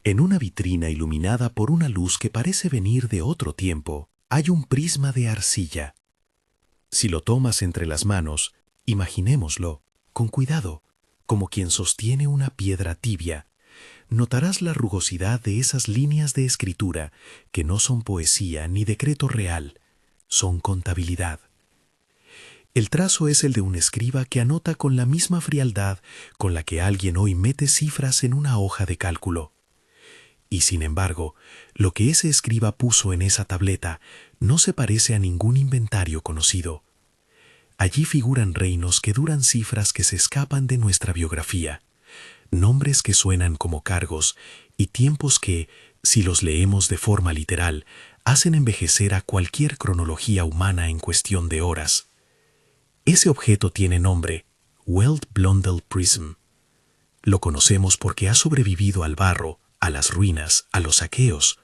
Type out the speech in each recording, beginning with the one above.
En una vitrina iluminada por una luz que parece venir de otro tiempo, hay un prisma de arcilla. Si lo tomas entre las manos, imaginémoslo, con cuidado, como quien sostiene una piedra tibia, notarás la rugosidad de esas líneas de escritura que no son poesía ni decreto real, son contabilidad. El trazo es el de un escriba que anota con la misma frialdad con la que alguien hoy mete cifras en una hoja de cálculo. Y sin embargo, lo que ese escriba puso en esa tableta no se parece a ningún inventario conocido. Allí figuran reinos que duran cifras que se escapan de nuestra biografía, nombres que suenan como cargos y tiempos que, si los leemos de forma literal, hacen envejecer a cualquier cronología humana en cuestión de horas. Ese objeto tiene nombre, Weld Blundell Prism. Lo conocemos porque ha sobrevivido al barro, a las ruinas, a los saqueos,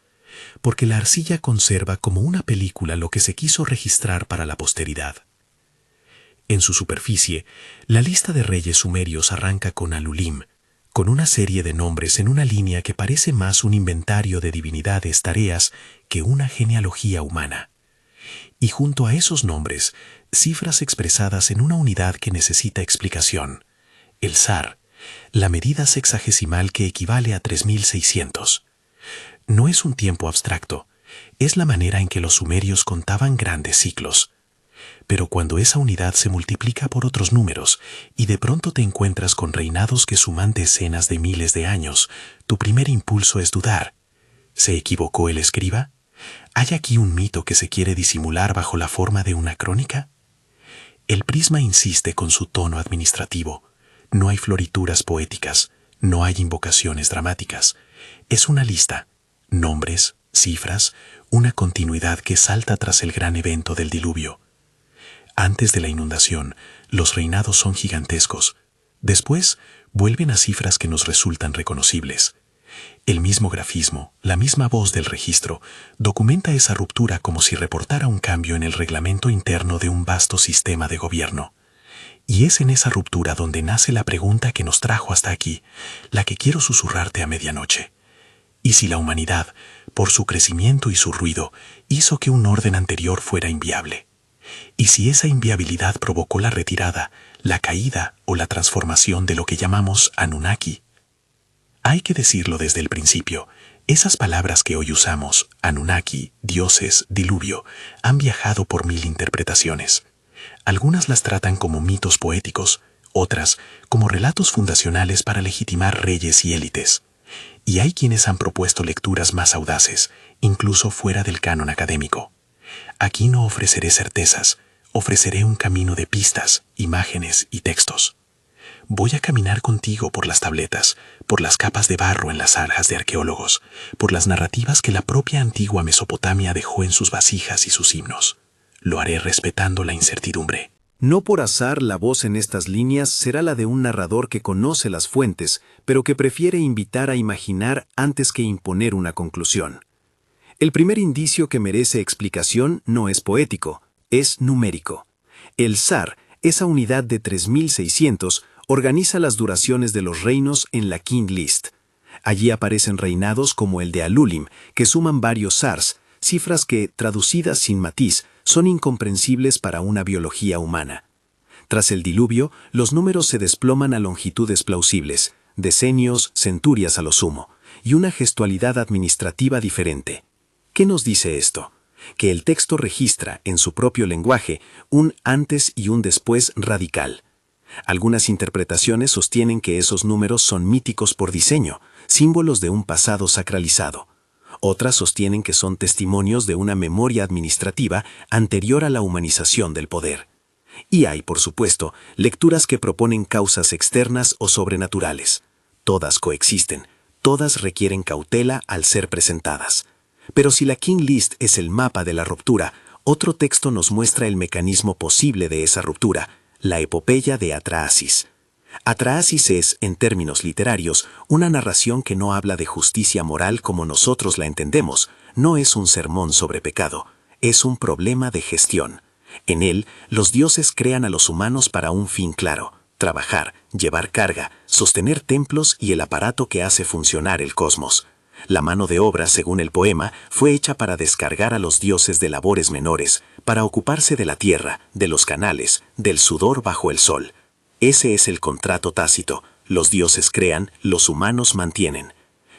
porque la arcilla conserva como una película lo que se quiso registrar para la posteridad. En su superficie, la lista de reyes sumerios arranca con Alulim, con una serie de nombres en una línea que parece más un inventario de divinidades tareas que una genealogía humana. Y junto a esos nombres, cifras expresadas en una unidad que necesita explicación, el sar, la medida sexagesimal que equivale a 3600. No es un tiempo abstracto, es la manera en que los sumerios contaban grandes ciclos. Pero cuando esa unidad se multiplica por otros números y de pronto te encuentras con reinados que suman decenas de miles de años, tu primer impulso es dudar. ¿Se equivocó el escriba? ¿Hay aquí un mito que se quiere disimular bajo la forma de una crónica? El prisma insiste con su tono administrativo. No hay florituras poéticas, no hay invocaciones dramáticas. Es una lista, nombres, cifras, una continuidad que salta tras el gran evento del diluvio. Antes de la inundación, los reinados son gigantescos. Después, vuelven a cifras que nos resultan reconocibles. El mismo grafismo, la misma voz del registro, documenta esa ruptura como si reportara un cambio en el reglamento interno de un vasto sistema de gobierno. Y es en esa ruptura donde nace la pregunta que nos trajo hasta aquí, la que quiero susurrarte a medianoche. ¿Y si la humanidad, por su crecimiento y su ruido, hizo que un orden anterior fuera inviable? ¿Y si esa inviabilidad provocó la retirada, la caída o la transformación de lo que llamamos Anunnaki? Hay que decirlo desde el principio, esas palabras que hoy usamos, Anunnaki, dioses, diluvio, han viajado por 1000 interpretaciones. Algunas las tratan como mitos poéticos, otras como relatos fundacionales para legitimar reyes y élites. Y hay quienes han propuesto lecturas más audaces, incluso fuera del canon académico. Aquí no ofreceré certezas, ofreceré un camino de pistas, imágenes y textos. Voy a caminar contigo por las tabletas, por las capas de barro en las arjas de arqueólogos, por las narrativas que la propia antigua Mesopotamia dejó en sus vasijas y sus himnos. Lo haré respetando la incertidumbre. No por azar la voz en estas líneas será la de un narrador que conoce las fuentes, pero que prefiere invitar a imaginar antes que imponer una conclusión. El primer indicio que merece explicación no es poético, es numérico. El sar, esa unidad de 3600, organiza las duraciones de los reinos en la King List. Allí aparecen reinados como el de Alulim, que suman varios sars, cifras que, traducidas sin matiz, son incomprensibles para una biología humana. Tras el diluvio, los números se desploman a longitudes plausibles, decenios, centurias a lo sumo, y una gestualidad administrativa diferente. ¿Qué nos dice esto? Que el texto registra, en su propio lenguaje, un antes y un después radical. Algunas interpretaciones sostienen que esos números son míticos por diseño, símbolos de un pasado sacralizado. Otras sostienen que son testimonios de una memoria administrativa anterior a la humanización del poder. Y hay, por supuesto, lecturas que proponen causas externas o sobrenaturales. Todas coexisten, todas requieren cautela al ser presentadas. Pero si la King List es el mapa de la ruptura, otro texto nos muestra el mecanismo posible de esa ruptura, la epopeya de Atrahasis. Atrahasis es, en términos literarios, una narración que no habla de justicia moral como nosotros la entendemos, no es un sermón sobre pecado, es un problema de gestión. En él, los dioses crean a los humanos para un fin claro: trabajar, llevar carga, sostener templos y el aparato que hace funcionar el cosmos. La mano de obra, según el poema, fue hecha para descargar a los dioses de labores menores, para ocuparse de la tierra, de los canales, del sudor bajo el sol. Ese es el contrato tácito. Los dioses crean, los humanos mantienen.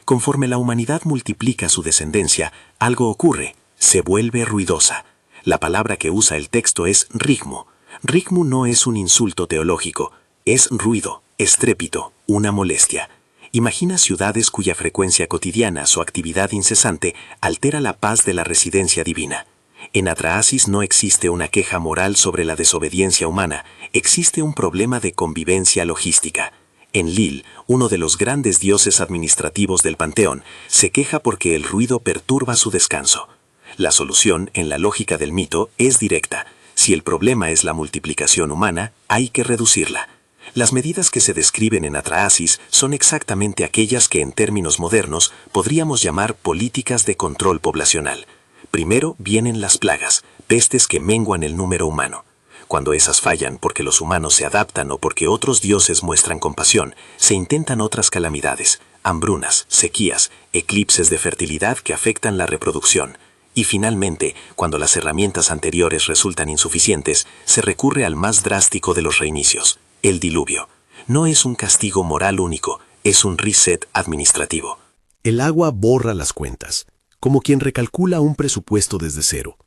Conforme la humanidad multiplica su descendencia, algo ocurre, se vuelve ruidosa. La palabra que usa el texto es rigmo. Rigmo no es un insulto teológico, es ruido, estrépito, una molestia. Imagina ciudades cuya frecuencia cotidiana o actividad incesante altera la paz de la residencia divina. En Atrahasis no existe una queja moral sobre la desobediencia humana, existe un problema de convivencia logística. En Lil, uno de los grandes dioses administrativos del panteón, se queja porque el ruido perturba su descanso. La solución, en la lógica del mito, es directa. Si el problema es la multiplicación humana, hay que reducirla. Las medidas que se describen en Atrahasis son exactamente aquellas que en términos modernos podríamos llamar políticas de control poblacional. Primero vienen las plagas, pestes que menguan el número humano. Cuando esas fallan porque los humanos se adaptan o porque otros dioses muestran compasión, se intentan otras calamidades, hambrunas, sequías, eclipses de fertilidad que afectan la reproducción. Y finalmente, cuando las herramientas anteriores resultan insuficientes, se recurre al más drástico de los reinicios, el diluvio. No es un castigo moral único, es un reset administrativo. El agua borra las cuentas, como quien recalcula un presupuesto desde cero.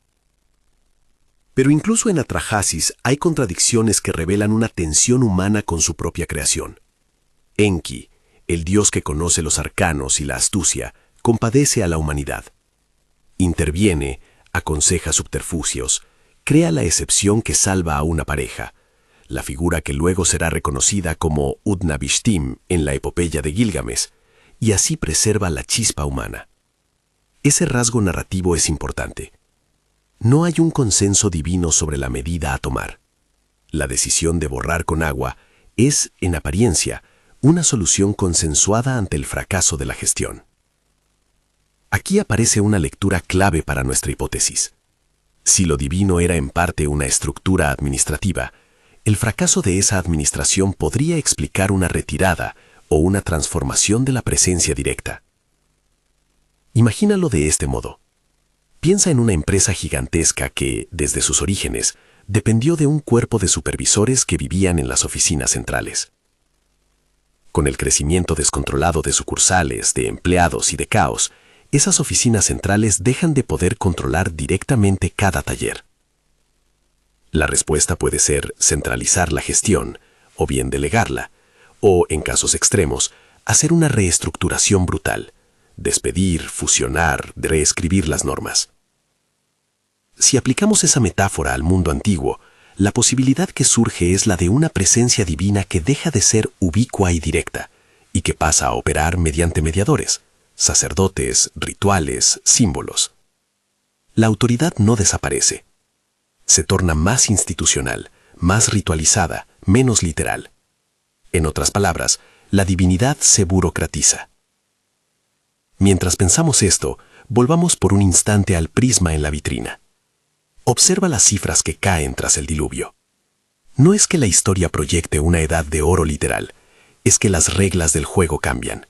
Pero incluso en Atrahasis hay contradicciones que revelan una tensión humana con su propia creación. Enki, el dios que conoce los arcanos y la astucia, compadece a la humanidad. Interviene, aconseja subterfugios, crea la excepción que salva a una pareja, la figura que luego será reconocida como Utnapishtim en la epopeya de Gilgamesh, y así preserva la chispa humana. Ese rasgo narrativo es importante. No hay un consenso divino sobre la medida a tomar. La decisión de borrar con agua es, en apariencia, una solución consensuada ante el fracaso de la gestión. Aquí aparece una lectura clave para nuestra hipótesis. Si lo divino era en parte una estructura administrativa, el fracaso de esa administración podría explicar una retirada o una transformación de la presencia directa. Imagínalo de este modo. Piensa en una empresa gigantesca que, desde sus orígenes, dependió de un cuerpo de supervisores que vivían en las oficinas centrales. Con el crecimiento descontrolado de sucursales, de empleados y de caos, esas oficinas centrales dejan de poder controlar directamente cada taller. La respuesta puede ser centralizar la gestión, o bien delegarla, o, en casos extremos, hacer una reestructuración brutal, despedir, fusionar, reescribir las normas. Si aplicamos esa metáfora al mundo antiguo, la posibilidad que surge es la de una presencia divina que deja de ser ubicua y directa, y que pasa a operar mediante mediadores, sacerdotes, rituales, símbolos. La autoridad no desaparece. Se torna más institucional, más ritualizada, menos literal. En otras palabras, la divinidad se burocratiza. Mientras pensamos esto, volvamos por un instante al prisma en la vitrina. Observa las cifras que caen tras el diluvio. No es que la historia proyecte una edad de oro literal, es que las reglas del juego cambian.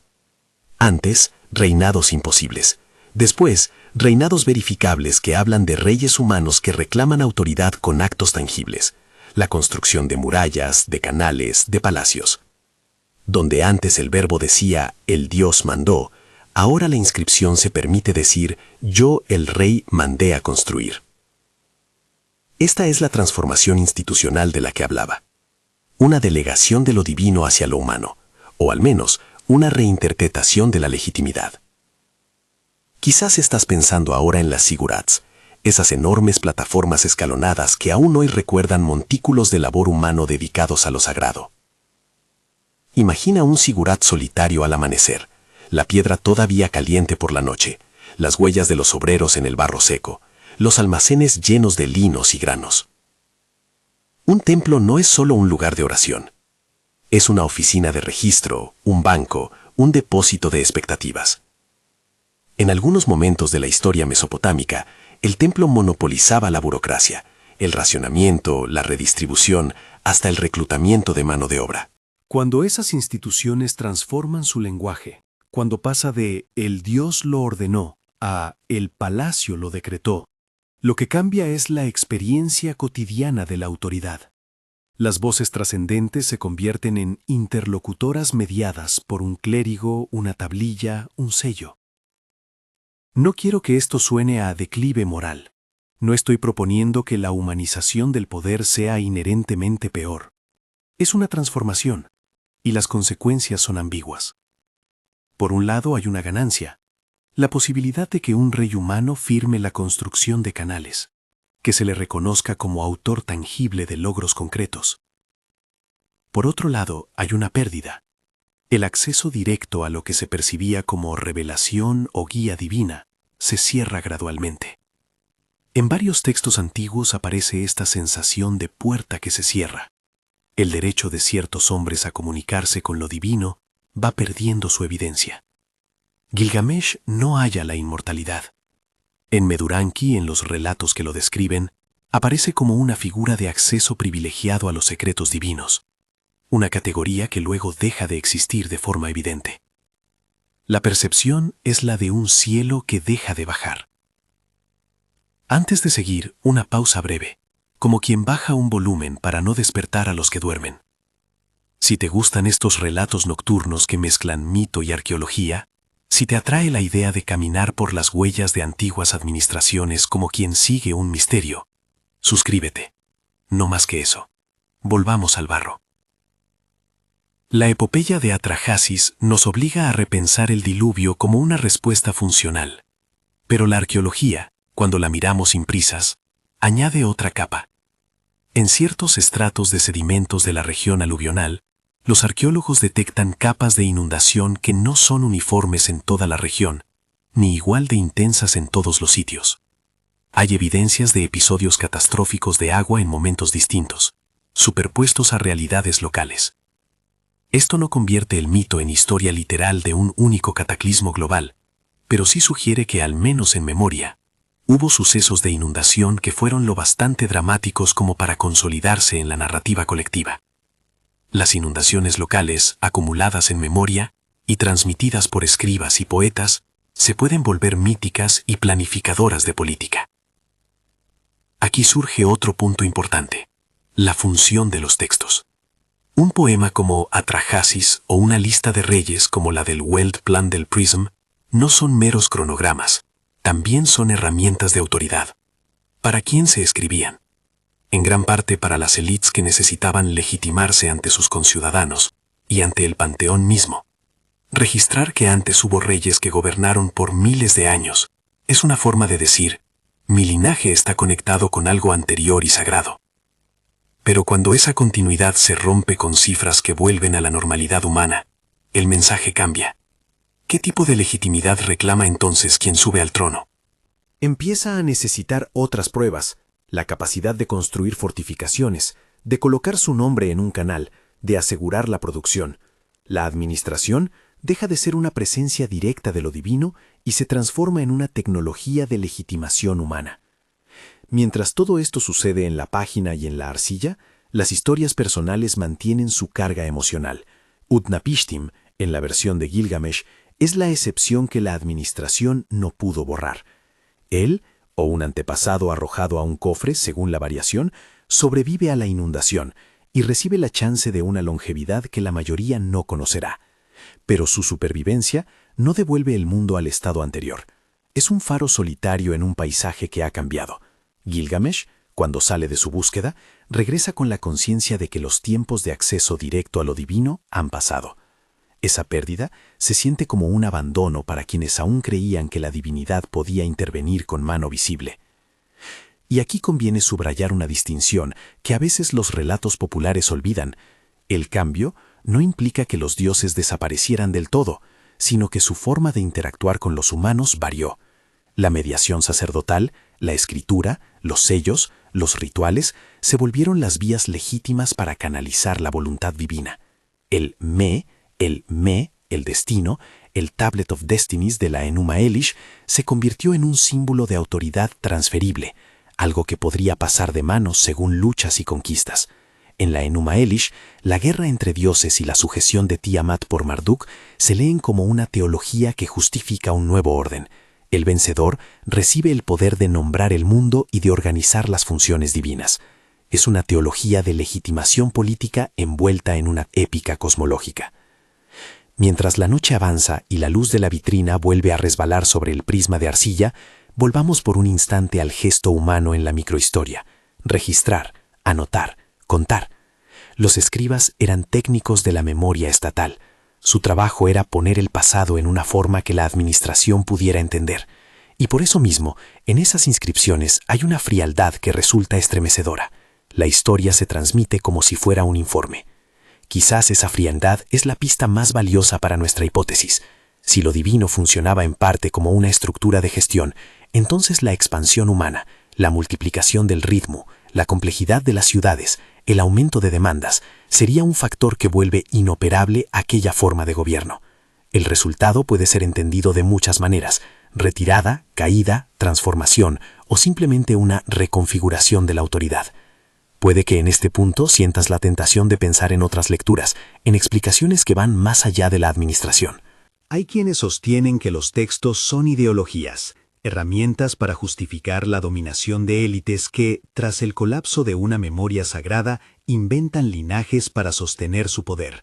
Antes, reinados imposibles. Después, reinados verificables que hablan de reyes humanos que reclaman autoridad con actos tangibles. La construcción de murallas, de canales, de palacios. Donde antes el verbo decía «el Dios mandó», ahora la inscripción se permite decir «yo, el rey, mandé a construir». Esta es la transformación institucional de la que hablaba. Una delegación de lo divino hacia lo humano, o al menos una reinterpretación de la legitimidad. Quizás estás pensando ahora en las zigurats, esas enormes plataformas escalonadas que aún hoy recuerdan montículos de labor humano dedicados a lo sagrado. Imagina un zigurat solitario al amanecer, la piedra todavía caliente por la noche, las huellas de los obreros en el barro seco, los almacenes llenos de linos y granos. Un templo no es solo un lugar de oración. Es una oficina de registro, un banco, un depósito de expectativas. En algunos momentos de la historia mesopotámica, el templo monopolizaba la burocracia, el racionamiento, la redistribución, hasta el reclutamiento de mano de obra. Cuando esas instituciones transforman su lenguaje, Cuando pasa de el Dios lo ordenó a el palacio lo decretó, lo que cambia es la experiencia cotidiana de la autoridad. Las voces trascendentes se convierten en interlocutoras mediadas por un clérigo, una tablilla, un sello. No quiero que esto suene a declive moral. No estoy proponiendo que la humanización del poder sea inherentemente peor. Es una transformación, y las consecuencias son ambiguas. Por un lado hay una ganancia, la posibilidad de que un rey humano firme la construcción de canales, que se le reconozca como autor tangible de logros concretos. Por otro lado hay una pérdida, el acceso directo a lo que se percibía como revelación o guía divina se cierra gradualmente. En varios textos antiguos aparece esta sensación de puerta que se cierra. El derecho de ciertos hombres a comunicarse con lo divino va perdiendo su evidencia. Gilgamesh no halla la inmortalidad. En Meduranki, en los relatos que lo describen, aparece como una figura de acceso privilegiado a los secretos divinos, una categoría que luego deja de existir de forma evidente. La percepción es la de un cielo que deja de bajar. Antes de seguir, una pausa breve, como quien baja un volumen para no despertar a los que duermen. Si te gustan estos relatos nocturnos que mezclan mito y arqueología, si te atrae la idea de caminar por las huellas de antiguas administraciones como quien sigue un misterio, suscríbete. No más que eso. Volvamos al barro. La epopeya de Atrahasis nos obliga a repensar el diluvio como una respuesta funcional. Pero la arqueología, cuando la miramos sin prisas, añade otra capa. En ciertos estratos de sedimentos de la región aluvional, los arqueólogos detectan capas de inundación que no son uniformes en toda la región, ni igual de intensas en todos los sitios. Hay evidencias de episodios catastróficos de agua en momentos distintos, superpuestos a realidades locales. Esto no convierte el mito en historia literal de un único cataclismo global, pero sí sugiere que, al menos en memoria, hubo sucesos de inundación que fueron lo bastante dramáticos como para consolidarse en la narrativa colectiva. Las inundaciones locales, acumuladas en memoria y transmitidas por escribas y poetas, se pueden volver míticas y planificadoras de política. Aquí surge otro punto importante: la función de los textos. Un poema como Atrahasis o una lista de reyes como la del Weltplan del Prism no son meros cronogramas, también son herramientas de autoridad. ¿Para quién se escribían? En gran parte para las élites que necesitaban legitimarse ante sus conciudadanos y ante el panteón mismo. Registrar que antes hubo reyes que gobernaron por miles de años es una forma de decir: mi linaje está conectado con algo anterior y sagrado. Pero cuando esa continuidad se rompe con cifras que vuelven a la normalidad humana, el mensaje cambia. ¿Qué tipo de legitimidad reclama entonces quien sube al trono? Empieza a necesitar otras pruebas, la capacidad de construir fortificaciones, de colocar su nombre en un canal, de asegurar la producción. La administración deja de ser una presencia directa de lo divino y se transforma en una tecnología de legitimación humana. Mientras todo esto sucede en la página y en la arcilla, las historias personales mantienen su carga emocional. Utnapishtim, en la versión de Gilgamesh, es la excepción que la administración no pudo borrar. Él, o un antepasado arrojado a un cofre, según la variación, sobrevive a la inundación y recibe la chance de una longevidad que la mayoría no conocerá. Pero su supervivencia no devuelve el mundo al estado anterior. Es un faro solitario en un paisaje que ha cambiado. Gilgamesh, cuando sale de su búsqueda, regresa con la conciencia de que los tiempos de acceso directo a lo divino han pasado. Esa pérdida se siente como un abandono para quienes aún creían que la divinidad podía intervenir con mano visible. Y aquí conviene subrayar una distinción que a veces los relatos populares olvidan. El cambio no implica que los dioses desaparecieran del todo, sino que su forma de interactuar con los humanos varió. La mediación sacerdotal, la escritura, los sellos, los rituales, se volvieron las vías legítimas para canalizar la voluntad divina. El destino, el Tablet of Destinies de la Enuma Elish, se convirtió en un símbolo de autoridad transferible, algo que podría pasar de manos según luchas y conquistas. En la Enuma Elish, la guerra entre dioses y la sujeción de Tiamat por Marduk se leen como una teología que justifica un nuevo orden. El vencedor recibe el poder de nombrar el mundo y de organizar las funciones divinas. Es una teología de legitimación política envuelta en una épica cosmológica. Mientras la noche avanza y la luz de la vitrina vuelve a resbalar sobre el prisma de arcilla, volvamos por un instante al gesto humano en la microhistoria. Registrar, anotar, contar. Los escribas eran técnicos de la memoria estatal. Su trabajo era poner el pasado en una forma que la administración pudiera entender. Y por eso mismo, en esas inscripciones hay una frialdad que resulta estremecedora. La historia se transmite como si fuera un informe. Quizás esa frialdad es la pista más valiosa para nuestra hipótesis. Si lo divino funcionaba en parte como una estructura de gestión, entonces la expansión humana, la multiplicación del ritmo, la complejidad de las ciudades, el aumento de demandas, sería un factor que vuelve inoperable aquella forma de gobierno. El resultado puede ser entendido de muchas maneras: retirada, caída, transformación o simplemente una reconfiguración de la autoridad. Puede que en este punto sientas la tentación de pensar en otras lecturas, en explicaciones que van más allá de la administración. Hay quienes sostienen que los textos son ideologías, herramientas para justificar la dominación de élites que, tras el colapso de una memoria sagrada, inventan linajes para sostener su poder.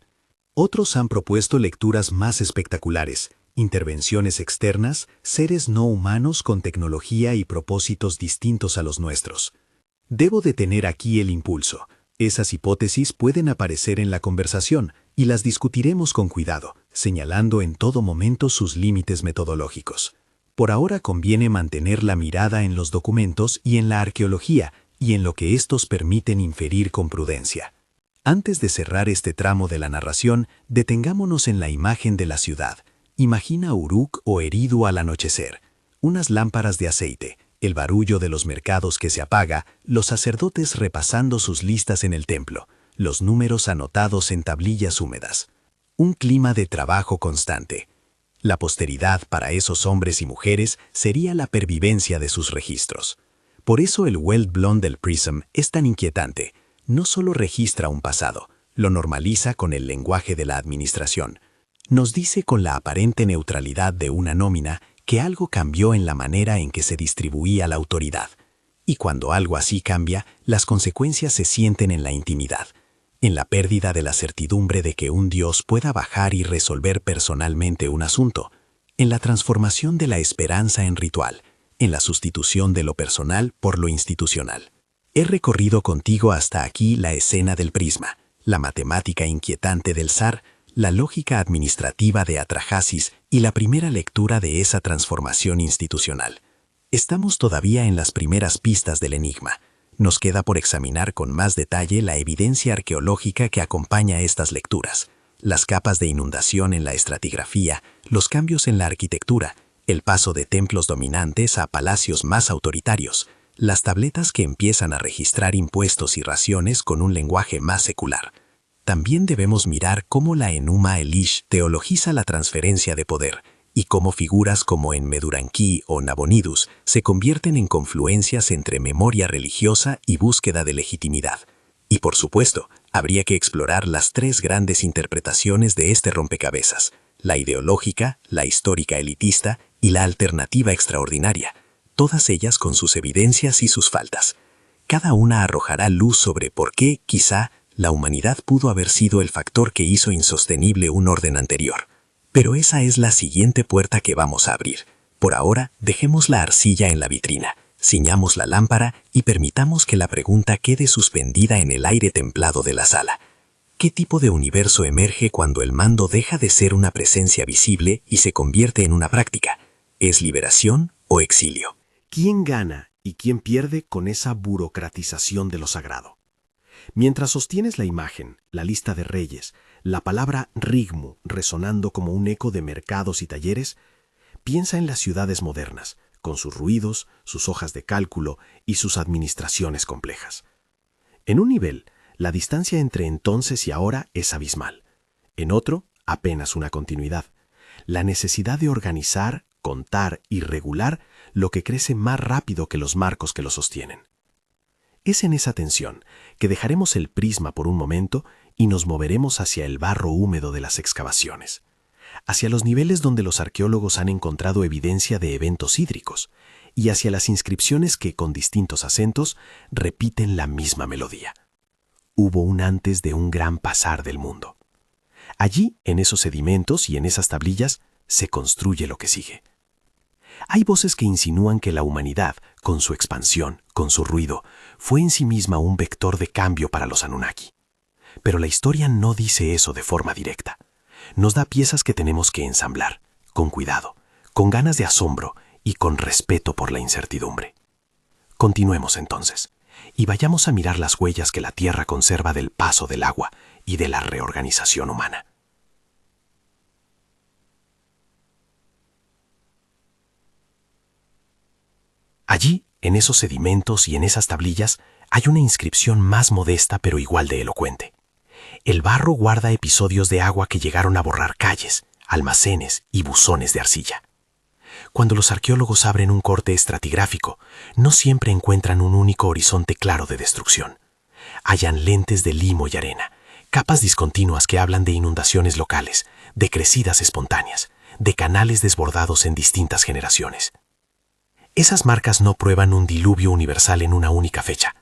Otros han propuesto lecturas más espectaculares, intervenciones externas, seres no humanos con tecnología y propósitos distintos a los nuestros. Debo detener aquí el impulso. Esas hipótesis pueden aparecer en la conversación y las discutiremos con cuidado, señalando en todo momento sus límites metodológicos. Por ahora conviene mantener la mirada en los documentos y en la arqueología y en lo que estos permiten inferir con prudencia. Antes de cerrar este tramo de la narración, detengámonos en la imagen de la ciudad. Imagina Uruk o Eridu al anochecer. Unas lámparas de aceite, el barullo de los mercados que se apaga, los sacerdotes repasando sus listas en el templo, los números anotados en tablillas húmedas. Un clima de trabajo constante. La posteridad para esos hombres y mujeres sería la pervivencia de sus registros. Por eso el Weld Blond del Prism es tan inquietante. No solo registra un pasado, lo normaliza con el lenguaje de la administración. Nos dice con la aparente neutralidad de una nómina que algo cambió en la manera en que se distribuía la autoridad. Y cuando algo así cambia, las consecuencias se sienten en la intimidad, en la pérdida de la certidumbre de que un dios pueda bajar y resolver personalmente un asunto, en la transformación de la esperanza en ritual, en la sustitución de lo personal por lo institucional. He recorrido contigo hasta aquí la escena del prisma, la matemática inquietante del zar, la lógica administrativa de Atrahasis y la primera lectura de esa transformación institucional. Estamos todavía en las primeras pistas del enigma. Nos queda por examinar con más detalle la evidencia arqueológica que acompaña estas lecturas, las capas de inundación en la estratigrafía, los cambios en la arquitectura, el paso de templos dominantes a palacios más autoritarios, las tabletas que empiezan a registrar impuestos y raciones con un lenguaje más secular. También debemos mirar cómo la Enuma Elish teologiza la transferencia de poder y cómo figuras como Enmeduranki o Nabonidus se convierten en confluencias entre memoria religiosa y búsqueda de legitimidad. Y por supuesto, habría que explorar las tres grandes interpretaciones de este rompecabezas: la ideológica, la histórica elitista y la alternativa extraordinaria, todas ellas con sus evidencias y sus faltas. Cada una arrojará luz sobre por qué, quizá, la humanidad pudo haber sido el factor que hizo insostenible un orden anterior. Pero esa es la siguiente puerta que vamos a abrir. Por ahora, dejemos la arcilla en la vitrina, ciñamos la lámpara y permitamos que la pregunta quede suspendida en el aire templado de la sala. ¿Qué tipo de universo emerge cuando el mando deja de ser una presencia visible y se convierte en una práctica? ¿Es liberación o exilio? ¿Quién gana y quién pierde con esa burocratización de lo sagrado? Mientras sostienes la imagen, la lista de reyes, la palabra Rigmu resonando como un eco de mercados y talleres, piensa en las ciudades modernas, con sus ruidos, sus hojas de cálculo y sus administraciones complejas. En un nivel, la distancia entre entonces y ahora es abismal. En otro, apenas una continuidad. La necesidad de organizar, contar y regular lo que crece más rápido que los marcos que lo sostienen. Es en esa tensión que dejaremos el prisma por un momento y nos moveremos hacia el barro húmedo de las excavaciones, hacia los niveles donde los arqueólogos han encontrado evidencia de eventos hídricos y hacia las inscripciones que, con distintos acentos, repiten la misma melodía. Hubo un antes de un gran pasar del mundo. Allí, en esos sedimentos y en esas tablillas, se construye lo que sigue. Hay voces que insinúan que la humanidad, con su expansión, con su ruido, fue en sí misma un vector de cambio para los Anunnaki. Pero la historia no dice eso de forma directa. Nos da piezas que tenemos que ensamblar, con cuidado, con ganas de asombro y con respeto por la incertidumbre. Continuemos entonces, y vayamos a mirar las huellas que la Tierra conserva del paso del agua y de la reorganización humana. Allí, en esos sedimentos y en esas tablillas, hay una inscripción más modesta pero igual de elocuente. El barro guarda episodios de agua que llegaron a borrar calles, almacenes y buzones de arcilla. Cuando los arqueólogos abren un corte estratigráfico, no siempre encuentran un único horizonte claro de destrucción. Hallan lentes de limo y arena, capas discontinuas que hablan de inundaciones locales, de crecidas espontáneas, de canales desbordados en distintas generaciones. Esas marcas no prueban un diluvio universal en una única fecha.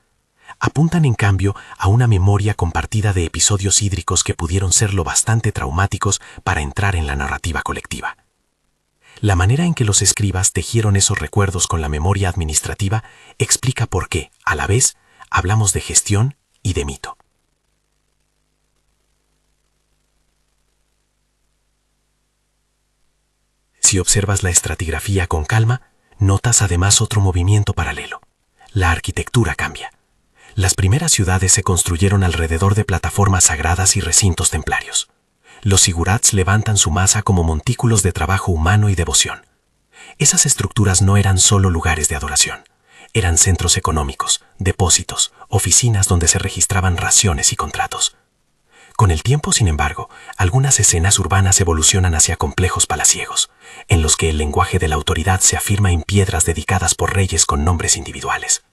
Apuntan, en cambio, a una memoria compartida de episodios hídricos que pudieron ser lo bastante traumáticos para entrar en la narrativa colectiva. La manera en que los escribas tejieron esos recuerdos con la memoria administrativa explica por qué, a la vez, hablamos de gestión y de mito. Si observas la estratigrafía con calma, notas además otro movimiento paralelo. La arquitectura cambia. Las primeras ciudades se construyeron alrededor de plataformas sagradas y recintos templarios. Los zigurats levantan su masa como montículos de trabajo humano y devoción. Esas estructuras no eran solo lugares de adoración. Eran centros económicos, depósitos, oficinas donde se registraban raciones y contratos. Con el tiempo, sin embargo, algunas escenas urbanas evolucionan hacia complejos palaciegos, en los que el lenguaje de la autoridad se afirma en piedras dedicadas por reyes con nombres individuales.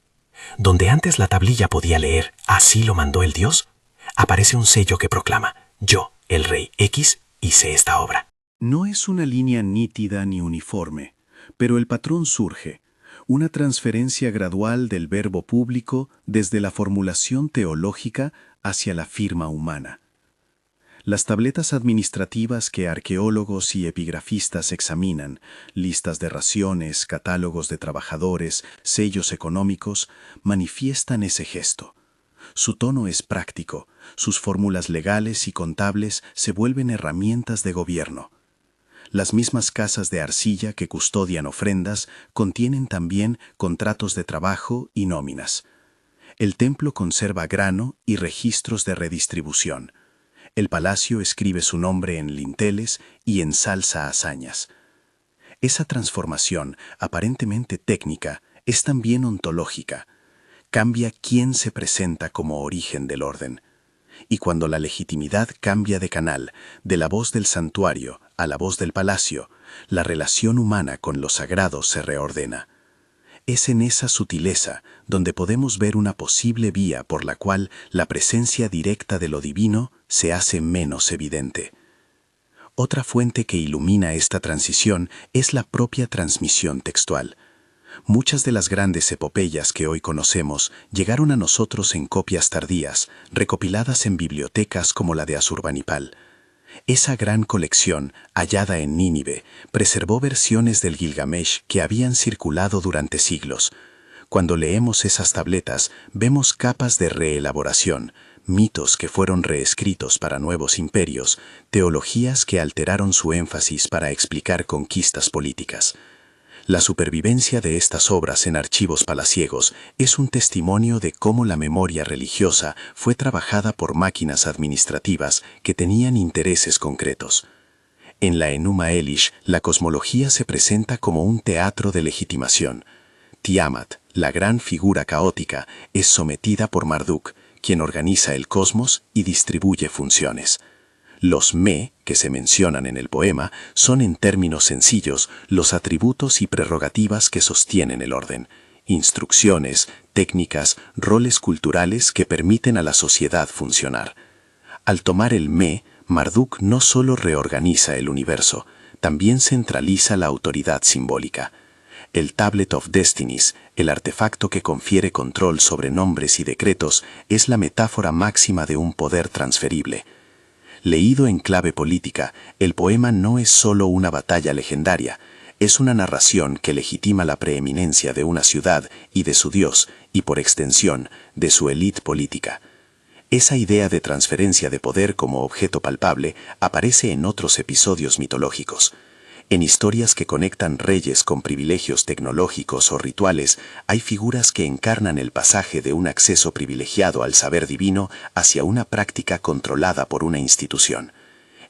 Donde antes la tablilla podía leer «Así lo mandó el Dios», aparece un sello que proclama «Yo, el rey X, hice esta obra». No es una línea nítida ni uniforme, pero el patrón surge, una transferencia gradual del verbo público desde la formulación teológica hacia la firma humana. Las tabletas administrativas que arqueólogos y epigrafistas examinan, listas de raciones, catálogos de trabajadores, sellos económicos, manifiestan ese gesto. Su tono es práctico, sus fórmulas legales y contables se vuelven herramientas de gobierno. Las mismas casas de arcilla que custodian ofrendas contienen también contratos de trabajo y nóminas. El templo conserva grano y registros de redistribución. El palacio escribe su nombre en linteles y ensalza hazañas. Esa transformación, aparentemente técnica, es también ontológica. Cambia quién se presenta como origen del orden. Y cuando la legitimidad cambia de canal, de la voz del santuario a la voz del palacio, la relación humana con lo sagrado se reordena. Es en esa sutileza donde podemos ver una posible vía por la cual la presencia directa de lo divino se hace menos evidente. Otra fuente que ilumina esta transición es la propia transmisión textual. Muchas de las grandes epopeyas que hoy conocemos llegaron a nosotros en copias tardías, recopiladas en bibliotecas como la de Asurbanipal. Esa gran colección, hallada en Nínive, preservó versiones del Gilgamesh que habían circulado durante siglos. Cuando leemos esas tabletas, vemos capas de reelaboración, mitos que fueron reescritos para nuevos imperios, teologías que alteraron su énfasis para explicar conquistas políticas. La supervivencia de estas obras en archivos palaciegos es un testimonio de cómo la memoria religiosa fue trabajada por máquinas administrativas que tenían intereses concretos. En la Enuma Elish, la cosmología se presenta como un teatro de legitimación. Tiamat, la gran figura caótica, es sometida por Marduk, quien organiza el cosmos y distribuye funciones. Los me, que se mencionan en el poema, son en términos sencillos los atributos y prerrogativas que sostienen el orden: instrucciones, técnicas, roles culturales que permiten a la sociedad funcionar. Al tomar el Me, Marduk no solo reorganiza el universo, también centraliza la autoridad simbólica. El Tablet of Destinies, el artefacto que confiere control sobre nombres y decretos, es la metáfora máxima de un poder transferible. Leído en clave política, el poema no es solo una batalla legendaria, es una narración que legitima la preeminencia de una ciudad y de su dios, y por extensión, de su élite política. Esa idea de transferencia de poder como objeto palpable aparece en otros episodios mitológicos. En historias que conectan reyes con privilegios tecnológicos o rituales, hay figuras que encarnan el pasaje de un acceso privilegiado al saber divino hacia una práctica controlada por una institución.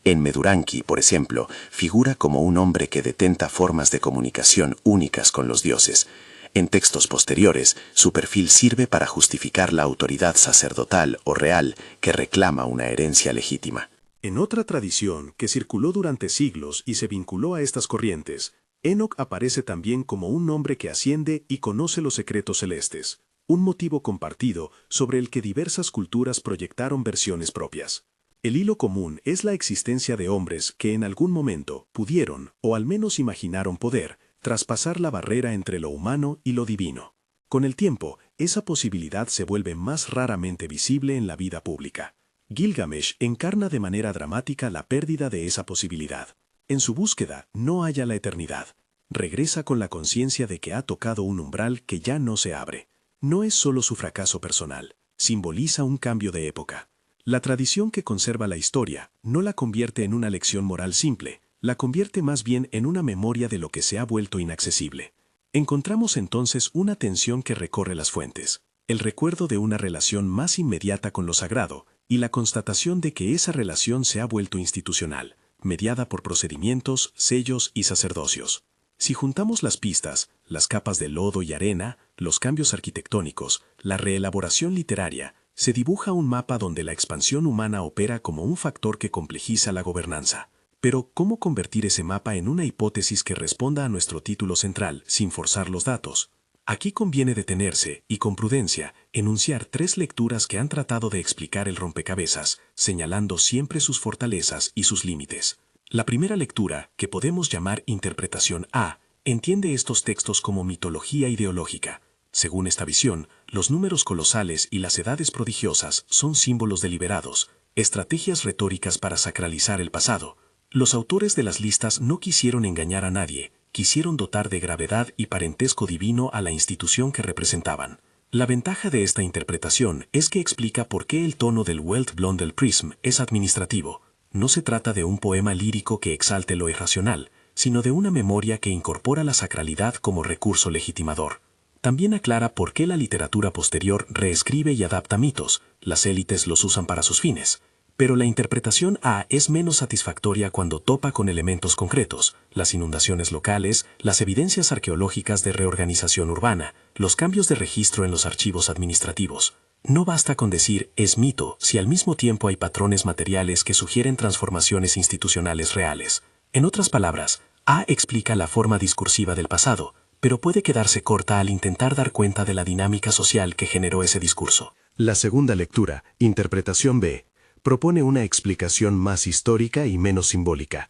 En Meduranki, por ejemplo, figura como un hombre que detenta formas de comunicación únicas con los dioses. En textos posteriores, su perfil sirve para justificar la autoridad sacerdotal o real que reclama una herencia legítima. En otra tradición que circuló durante siglos y se vinculó a estas corrientes, Enoc aparece también como un hombre que asciende y conoce los secretos celestes, un motivo compartido sobre el que diversas culturas proyectaron versiones propias. El hilo común es la existencia de hombres que en algún momento pudieron, o al menos imaginaron poder, traspasar la barrera entre lo humano y lo divino. Con el tiempo, esa posibilidad se vuelve más raramente visible en la vida pública. Gilgamesh encarna de manera dramática la pérdida de esa posibilidad. En su búsqueda no halla la eternidad. Regresa con la conciencia de que ha tocado un umbral que ya no se abre. No es solo su fracaso personal, simboliza un cambio de época. La tradición que conserva la historia no la convierte en una lección moral simple, la convierte más bien en una memoria de lo que se ha vuelto inaccesible. Encontramos entonces una tensión que recorre las fuentes, el recuerdo de una relación más inmediata con lo sagrado, y la constatación de que esa relación se ha vuelto institucional, mediada por procedimientos, sellos y sacerdocios. Si juntamos las pistas, las capas de lodo y arena, los cambios arquitectónicos, la reelaboración literaria, se dibuja un mapa donde la expansión humana opera como un factor que complejiza la gobernanza. Pero, ¿cómo convertir ese mapa en una hipótesis que responda a nuestro título central, sin forzar los datos? Aquí conviene detenerse y, con prudencia, enunciar 3 lecturas que han tratado de explicar el rompecabezas, señalando siempre sus fortalezas y sus límites. La primera lectura, que podemos llamar interpretación A, entiende estos textos como mitología ideológica. Según esta visión, los números colosales y las edades prodigiosas son símbolos deliberados, estrategias retóricas para sacralizar el pasado. Los autores de las listas no quisieron engañar a nadie, quisieron dotar de gravedad y parentesco divino a la institución que representaban. La ventaja de esta interpretación es que explica por qué el tono del Welt Blondel Prism es administrativo. No se trata de un poema lírico que exalte lo irracional, sino de una memoria que incorpora la sacralidad como recurso legitimador. También aclara por qué la literatura posterior reescribe y adapta mitos, las élites los usan para sus fines. Pero la interpretación A es menos satisfactoria cuando topa con elementos concretos, las inundaciones locales, las evidencias arqueológicas de reorganización urbana, los cambios de registro en los archivos administrativos. No basta con decir es mito si al mismo tiempo hay patrones materiales que sugieren transformaciones institucionales reales. En otras palabras, A explica la forma discursiva del pasado, pero puede quedarse corta al intentar dar cuenta de la dinámica social que generó ese discurso. La segunda lectura, interpretación B, propone una explicación más histórica y menos simbólica.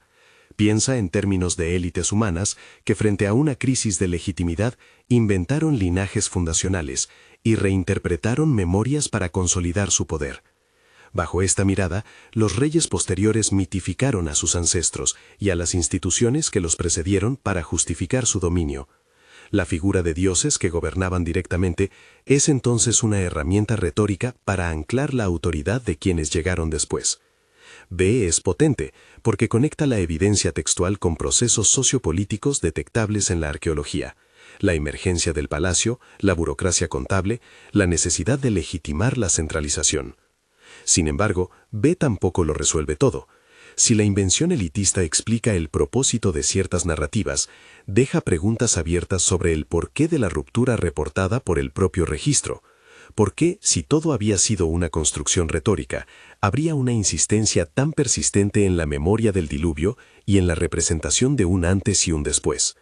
Piensa en términos de élites humanas que frente a una crisis de legitimidad inventaron linajes fundacionales y reinterpretaron memorias para consolidar su poder. Bajo esta mirada, los reyes posteriores mitificaron a sus ancestros y a las instituciones que los precedieron para justificar su dominio. La figura de dioses que gobernaban directamente es entonces una herramienta retórica para anclar la autoridad de quienes llegaron después. B es potente porque conecta la evidencia textual con procesos sociopolíticos detectables en la arqueología, la emergencia del palacio, la burocracia contable, la necesidad de legitimar la centralización. Sin embargo, B tampoco lo resuelve todo. Si la invención elitista explica el propósito de ciertas narrativas, deja preguntas abiertas sobre el porqué de la ruptura reportada por el propio registro. ¿Por qué, si todo había sido una construcción retórica, habría una insistencia tan persistente en la memoria del diluvio y en la representación de un antes y un después?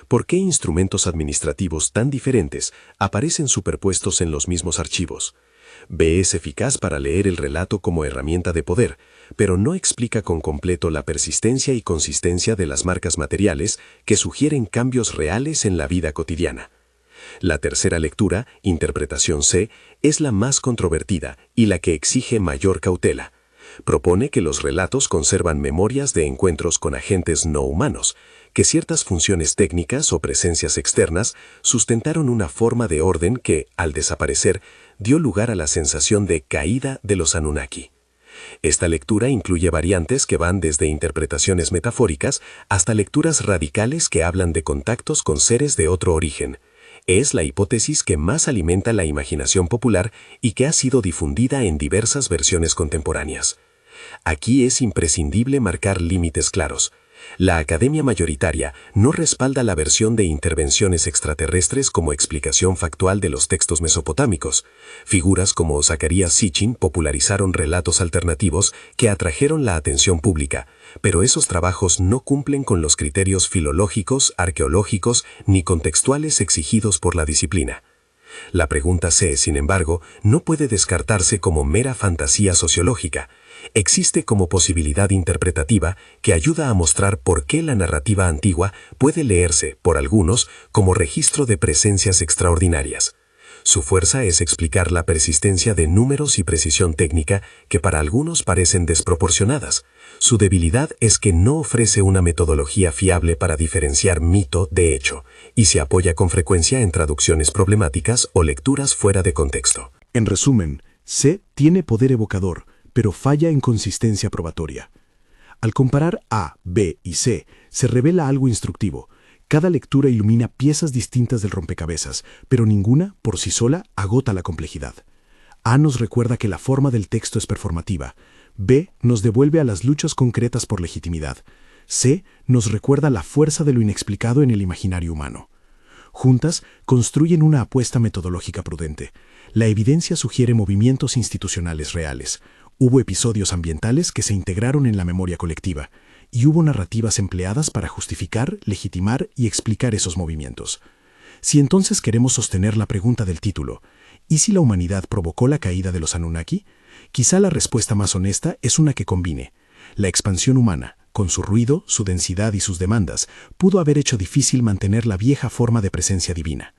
¿Por qué instrumentos administrativos tan diferentes aparecen superpuestos en los mismos archivos? B es eficaz para leer el relato como herramienta de poder, pero no explica con completo la persistencia y consistencia de las marcas materiales que sugieren cambios reales en la vida cotidiana. La tercera lectura, interpretación C, es la más controvertida y la que exige mayor cautela. Propone que los relatos conservan memorias de encuentros con agentes no humanos, que ciertas funciones técnicas o presencias externas sustentaron una forma de orden que, al desaparecer, dio lugar a la sensación de caída de los Anunnaki. Esta lectura incluye variantes que van desde interpretaciones metafóricas hasta lecturas radicales que hablan de contactos con seres de otro origen. Es la hipótesis que más alimenta la imaginación popular y que ha sido difundida en diversas versiones contemporáneas. Aquí es imprescindible marcar límites claros. La academia mayoritaria no respalda la versión de intervenciones extraterrestres como explicación factual de los textos mesopotámicos. Figuras como Zacarías Sitchin popularizaron relatos alternativos que atrajeron la atención pública, pero esos trabajos no cumplen con los criterios filológicos, arqueológicos ni contextuales exigidos por la disciplina. La pregunta C, sin embargo, no puede descartarse como mera fantasía sociológica. Existe como posibilidad interpretativa que ayuda a mostrar por qué la narrativa antigua puede leerse, por algunos, como registro de presencias extraordinarias. Su fuerza es explicar la persistencia de números y precisión técnica que para algunos parecen desproporcionadas. Su debilidad es que no ofrece una metodología fiable para diferenciar mito de hecho, y se apoya con frecuencia en traducciones problemáticas o lecturas fuera de contexto. En resumen, C tiene poder evocador, pero falla en consistencia probatoria. Al comparar A, B y C, se revela algo instructivo. Cada lectura ilumina piezas distintas del rompecabezas, pero ninguna, por sí sola, agota la complejidad. A nos recuerda que la forma del texto es performativa. B nos devuelve a las luchas concretas por legitimidad. C nos recuerda la fuerza de lo inexplicado en el imaginario humano. Juntas, construyen una apuesta metodológica prudente. La evidencia sugiere movimientos institucionales reales. Hubo episodios ambientales que se integraron en la memoria colectiva, y hubo narrativas empleadas para justificar, legitimar y explicar esos movimientos. Si entonces queremos sostener la pregunta del título, ¿y si la humanidad provocó la caída de los Anunnaki? Quizá la respuesta más honesta es una que combine. La expansión humana, con su ruido, su densidad y sus demandas, pudo haber hecho difícil mantener la vieja forma de presencia divina.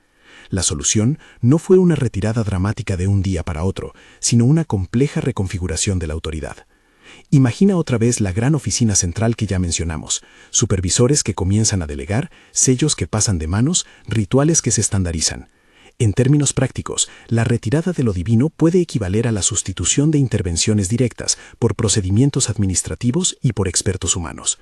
La solución no fue una retirada dramática de un día para otro, sino una compleja reconfiguración de la autoridad. Imagina otra vez la gran oficina central que ya mencionamos, supervisores que comienzan a delegar, sellos que pasan de manos, rituales que se estandarizan. En términos prácticos, la retirada de lo divino puede equivaler a la sustitución de intervenciones directas por procedimientos administrativos y por expertos humanos.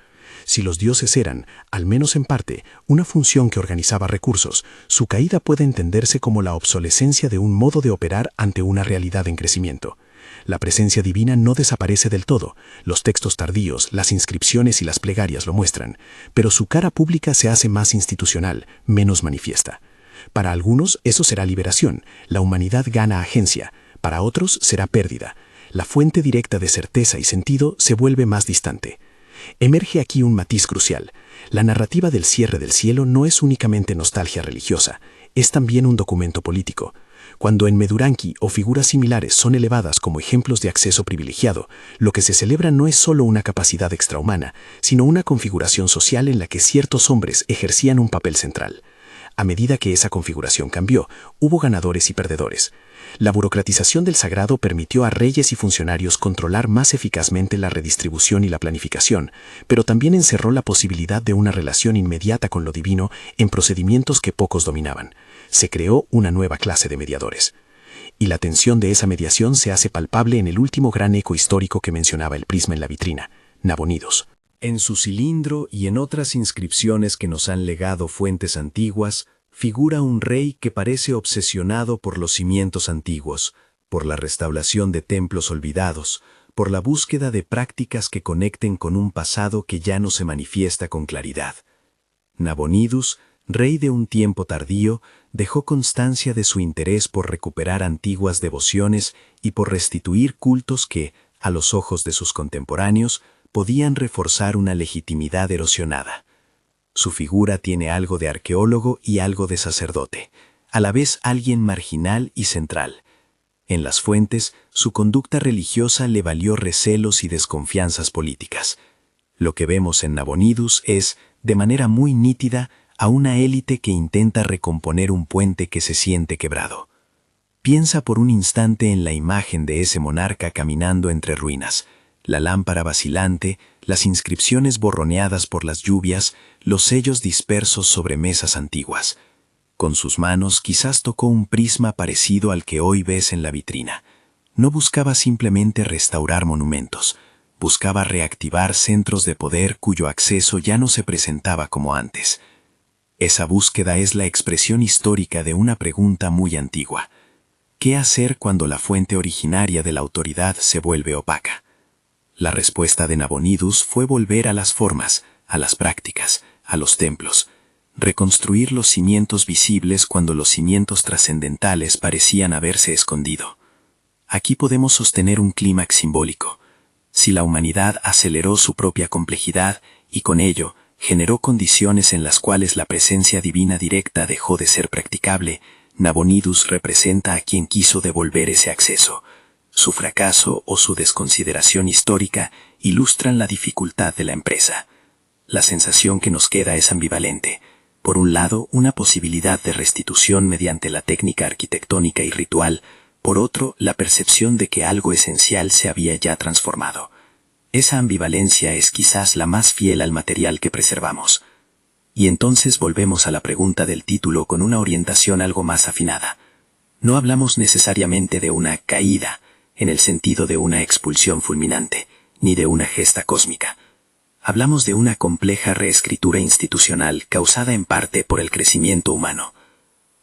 Si los dioses eran, al menos en parte, una función que organizaba recursos, su caída puede entenderse como la obsolescencia de un modo de operar ante una realidad en crecimiento. La presencia divina no desaparece del todo, los textos tardíos, las inscripciones y las plegarias lo muestran, pero su cara pública se hace más institucional, menos manifiesta. Para algunos eso será liberación, la humanidad gana agencia, para otros será pérdida. La fuente directa de certeza y sentido se vuelve más distante. Emerge aquí un matiz crucial. La narrativa del cierre del cielo no es únicamente nostalgia religiosa, es también un documento político. Cuando en Meduranki o figuras similares son elevadas como ejemplos de acceso privilegiado, lo que se celebra no es solo una capacidad extrahumana, sino una configuración social en la que ciertos hombres ejercían un papel central. A medida que esa configuración cambió, hubo ganadores y perdedores. La burocratización del sagrado permitió a reyes y funcionarios controlar más eficazmente la redistribución y la planificación, pero también encerró la posibilidad de una relación inmediata con lo divino en procedimientos que pocos dominaban. Se creó una nueva clase de mediadores. Y la tensión de esa mediación se hace palpable en el último gran eco histórico que mencionaba el prisma en la vitrina, Nabonidos. En su cilindro y en otras inscripciones que nos han legado fuentes antiguas, figura un rey que parece obsesionado por los cimientos antiguos, por la restauración de templos olvidados, por la búsqueda de prácticas que conecten con un pasado que ya no se manifiesta con claridad. Nabonidus, rey de un tiempo tardío, dejó constancia de su interés por recuperar antiguas devociones y por restituir cultos que, a los ojos de sus contemporáneos, podían reforzar una legitimidad erosionada. Su figura tiene algo de arqueólogo y algo de sacerdote, a la vez alguien marginal y central. En las fuentes, su conducta religiosa le valió recelos y desconfianzas políticas. Lo que vemos en Nabonidus es, de manera muy nítida, a una élite que intenta recomponer un puente que se siente quebrado. Piensa por un instante en la imagen de ese monarca caminando entre ruinas, la lámpara vacilante, las inscripciones borroneadas por las lluvias, los sellos dispersos sobre mesas antiguas. Con sus manos quizás tocó un prisma parecido al que hoy ves en la vitrina. No buscaba simplemente restaurar monumentos, buscaba reactivar centros de poder cuyo acceso ya no se presentaba como antes. Esa búsqueda es la expresión histórica de una pregunta muy antigua. ¿Qué hacer cuando la fuente originaria de la autoridad se vuelve opaca? La respuesta de Nabonidus fue volver a las formas, a las prácticas, a los templos, reconstruir los cimientos visibles cuando los cimientos trascendentales parecían haberse escondido. Aquí podemos sostener un clímax simbólico. Si la humanidad aceleró su propia complejidad y con ello generó condiciones en las cuales la presencia divina directa dejó de ser practicable, Nabonidus representa a quien quiso devolver ese acceso. Su fracaso o su desconsideración histórica ilustran la dificultad de la empresa. La sensación que nos queda es ambivalente. Por un lado, una posibilidad de restitución mediante la técnica arquitectónica y ritual. Por otro, la percepción de que algo esencial se había ya transformado. Esa ambivalencia es quizás la más fiel al material que preservamos. Y entonces volvemos a la pregunta del título con una orientación algo más afinada. No hablamos necesariamente de una caída, en el sentido de una expulsión fulminante, ni de una gesta cósmica. Hablamos de una compleja reescritura institucional causada en parte por el crecimiento humano.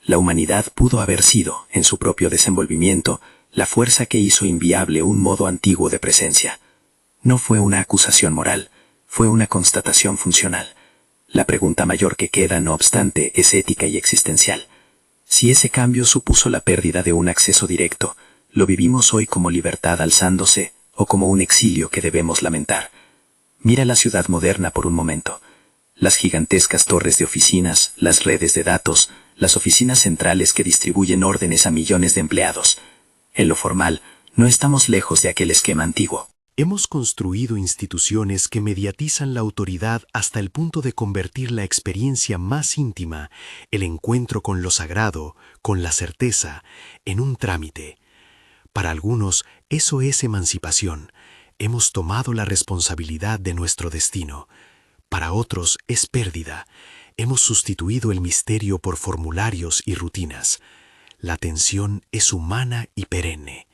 La humanidad pudo haber sido, en su propio desenvolvimiento, la fuerza que hizo inviable un modo antiguo de presencia. No fue una acusación moral, fue una constatación funcional. La pregunta mayor que queda, no obstante, es ética y existencial. Si ese cambio supuso la pérdida de un acceso directo, ¿lo vivimos hoy como libertad alzándose o como un exilio que debemos lamentar? Mira la ciudad moderna por un momento. Las gigantescas torres de oficinas, las redes de datos, las oficinas centrales que distribuyen órdenes a millones de empleados. En lo formal, no estamos lejos de aquel esquema antiguo. Hemos construido instituciones que mediatizan la autoridad hasta el punto de convertir la experiencia más íntima, el encuentro con lo sagrado, con la certeza, en un trámite. Para algunos, eso es emancipación. Hemos tomado la responsabilidad de nuestro destino. Para otros, es pérdida. Hemos sustituido el misterio por formularios y rutinas. La tensión es humana y perenne.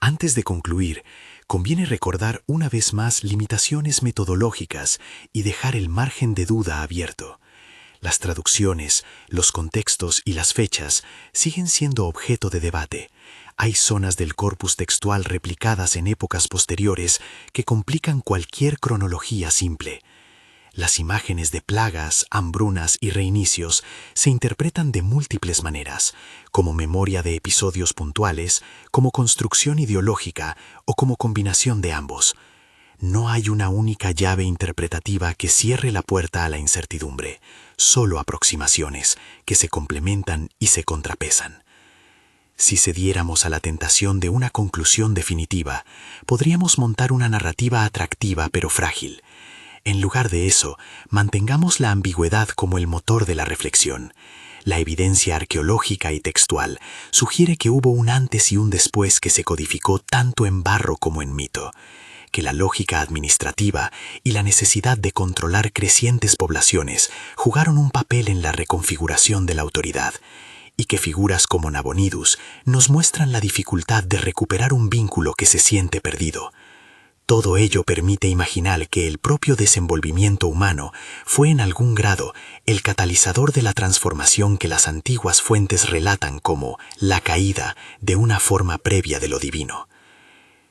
Antes de concluir, conviene recordar una vez más limitaciones metodológicas y dejar el margen de duda abierto. Las traducciones, los contextos y las fechas siguen siendo objeto de debate. Hay zonas del corpus textual replicadas en épocas posteriores que complican cualquier cronología simple. Las imágenes de plagas, hambrunas y reinicios se interpretan de múltiples maneras, como memoria de episodios puntuales, como construcción ideológica o como combinación de ambos. No hay una única llave interpretativa que cierre la puerta a la incertidumbre, solo aproximaciones que se complementan y se contrapesan. Si cediéramos a la tentación de una conclusión definitiva, podríamos montar una narrativa atractiva pero frágil. En lugar de eso, mantengamos la ambigüedad como el motor de la reflexión. La evidencia arqueológica y textual sugiere que hubo un antes y un después que se codificó tanto en barro como en mito, que la lógica administrativa y la necesidad de controlar crecientes poblaciones jugaron un papel en la reconfiguración de la autoridad, y que figuras como Nabonidus nos muestran la dificultad de recuperar un vínculo que se siente perdido. Todo ello permite imaginar que el propio desenvolvimiento humano fue en algún grado el catalizador de la transformación que las antiguas fuentes relatan como la caída de una forma previa de lo divino.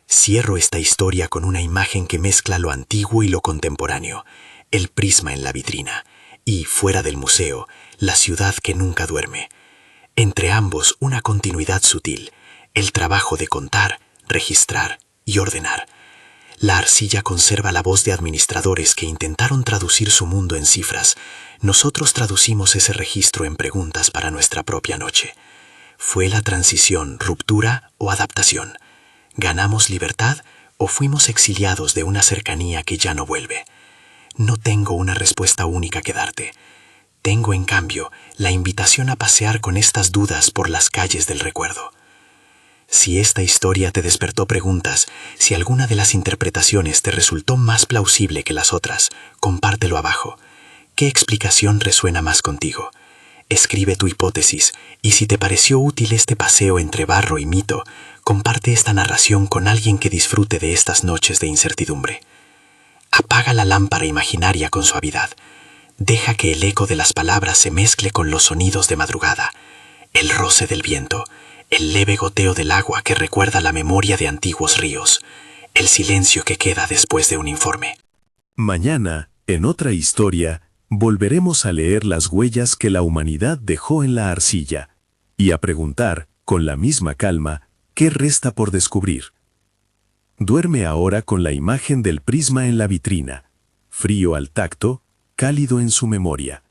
Cierro esta historia con una imagen que mezcla lo antiguo y lo contemporáneo, el prisma en la vitrina, y, fuera del museo, la ciudad que nunca duerme. Entre ambos una continuidad sutil, el trabajo de contar, registrar y ordenar. La arcilla conserva la voz de administradores que intentaron traducir su mundo en cifras. Nosotros traducimos ese registro en preguntas para nuestra propia noche. ¿Fue la transición, ruptura o adaptación? ¿Ganamos libertad o fuimos exiliados de una cercanía que ya no vuelve? No tengo una respuesta única que darte. Tengo, en cambio, la invitación a pasear con estas dudas por las calles del recuerdo. Si esta historia te despertó preguntas, si alguna de las interpretaciones te resultó más plausible que las otras, compártelo abajo. ¿Qué explicación resuena más contigo? Escribe tu hipótesis, y si te pareció útil este paseo entre barro y mito, comparte esta narración con alguien que disfrute de estas noches de incertidumbre. Apaga la lámpara imaginaria con suavidad. Deja que el eco de las palabras se mezcle con los sonidos de madrugada, el roce del viento, el leve goteo del agua que recuerda la memoria de antiguos ríos, el silencio que queda después de un informe. Mañana, en otra historia, volveremos a leer las huellas que la humanidad dejó en la arcilla y a preguntar, con la misma calma, ¿qué resta por descubrir? Duerme ahora con la imagen del prisma en la vitrina, frío al tacto, cálido en su memoria.